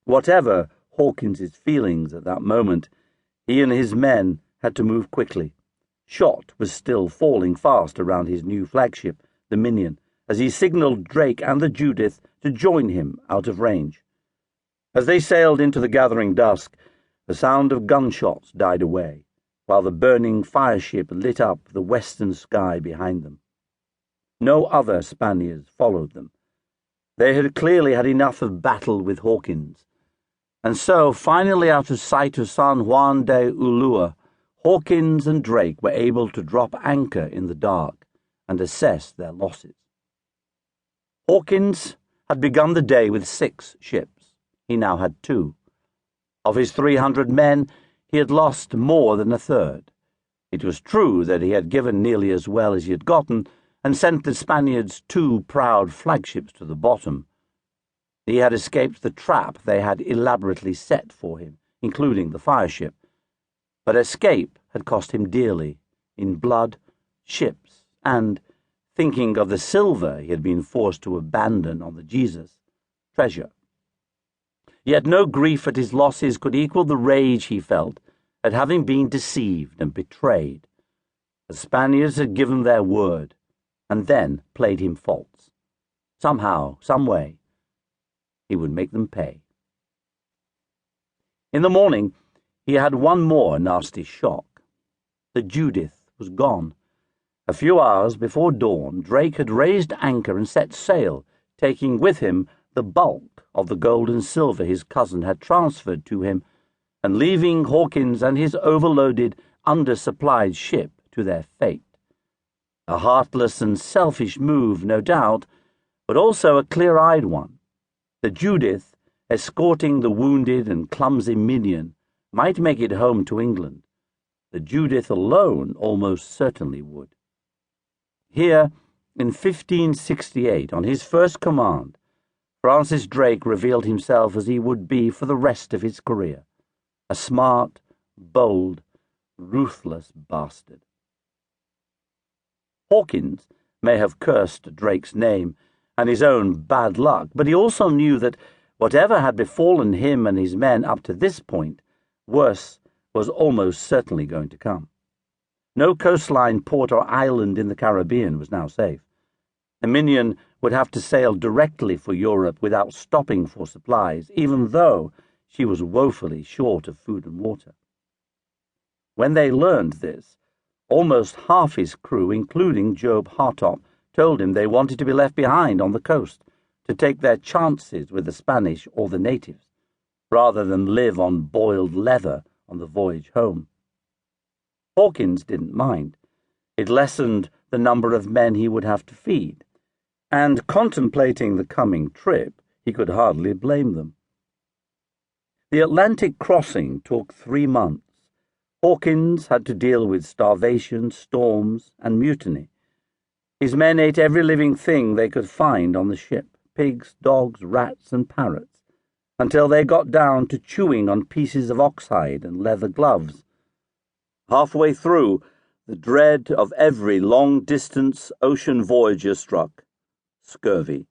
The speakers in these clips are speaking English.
Whatever Hawkins's feelings at that moment, he and his men had to move quickly. Shot was still falling fast around his new flagship, the Minion, as he signalled Drake and the Judith to join him out of range. As they sailed into the gathering dusk, the sound of gunshots died away, while the burning fireship lit up the western sky behind them. No other Spaniards followed them. They had clearly had enough of battle with Hawkins, and so, finally out of sight of San Juan de Ulua, Hawkins and Drake were able to drop anchor in the dark and assess their losses. Hawkins had begun the day with 6 ships. He now had 2. Of his 300 men, he had lost more than a third. It was true that he had given nearly as well as he had gotten, and sent the Spaniards 2 proud flagships to the bottom. He had escaped the trap they had elaborately set for him, including the fireship. But escape had cost him dearly, in blood, ships, and, thinking of the silver he had been forced to abandon on the Jesus, treasure. Yet no grief at his losses could equal the rage he felt at having been deceived and betrayed. The Spaniards had given their word, and then played him false. Somehow, some way, he would make them pay. In the morning, he had one more nasty shock. The Judith was gone. A few hours before dawn, Drake had raised anchor and set sail, taking with him the bulk of the gold and silver his cousin had transferred to him, and leaving Hawkins and his overloaded, undersupplied ship to their fate. A heartless and selfish move, no doubt, but also a clear-eyed one. The Judith, escorting the wounded and clumsy Minion, might make it home to England. The Judith alone almost certainly would. Here, in 1568, on his first command, Francis Drake revealed himself as he would be for the rest of his career, a smart, bold, ruthless bastard. Hawkins may have cursed Drake's name and his own bad luck, but he also knew that whatever had befallen him and his men up to this point, worse was almost certainly going to come. No coastline port or island in the Caribbean was now safe. The Minion would have to sail directly for Europe without stopping for supplies, even though she was woefully short of food and water. When they learned this, almost half his crew, including Job Hartop, told him they wanted to be left behind on the coast to take their chances with the Spanish or the natives, rather than live on boiled leather on the voyage home. Hawkins didn't mind. It lessened the number of men he would have to feed, and contemplating the coming trip, he could hardly blame them. The Atlantic crossing took 3 months. Hawkins had to deal with starvation, storms, and mutiny. His men ate every living thing they could find on the ship, pigs, dogs, rats, and parrots, until they got down to chewing on pieces of oxhide and leather gloves. Halfway through, the dread of every long-distance ocean voyager struck: scurvy.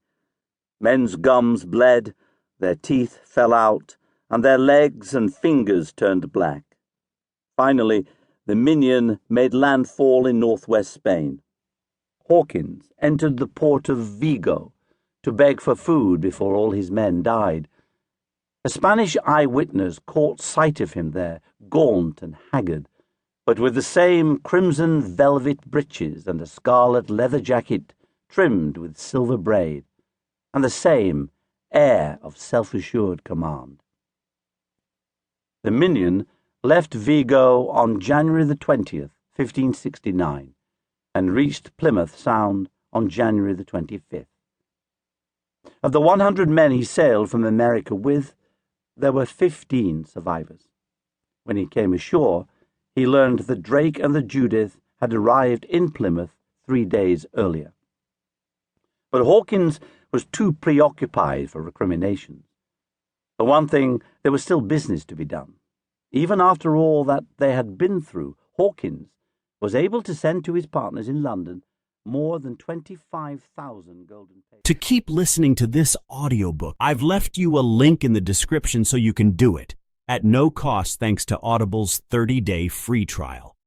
Men's gums bled, their teeth fell out, and their legs and fingers turned black. Finally, the Minion made landfall in northwest Spain. Hawkins entered the port of Vigo to beg for food before all his men died. A Spanish eyewitness caught sight of him there, gaunt and haggard, but with the same crimson velvet breeches and a scarlet leather jacket trimmed with silver braid, and the same air of self-assured command. The Minion left Vigo on January the 20th, 1569, and reached Plymouth Sound on January the 25th. Of the 100 men he sailed from America with, there were 15 survivors. When he came ashore, he learned that Drake and the Judith had arrived in Plymouth 3 days earlier. But Hawkins was too preoccupied for recriminations. For one thing, there was still business to be done. Even after all that they had been through, Hawkins was able to send to his partners in London more than 25,000 golden pages. To keep listening to this audiobook, I've left you a link in the description so you can do it at no cost thanks to Audible's 30-day free trial.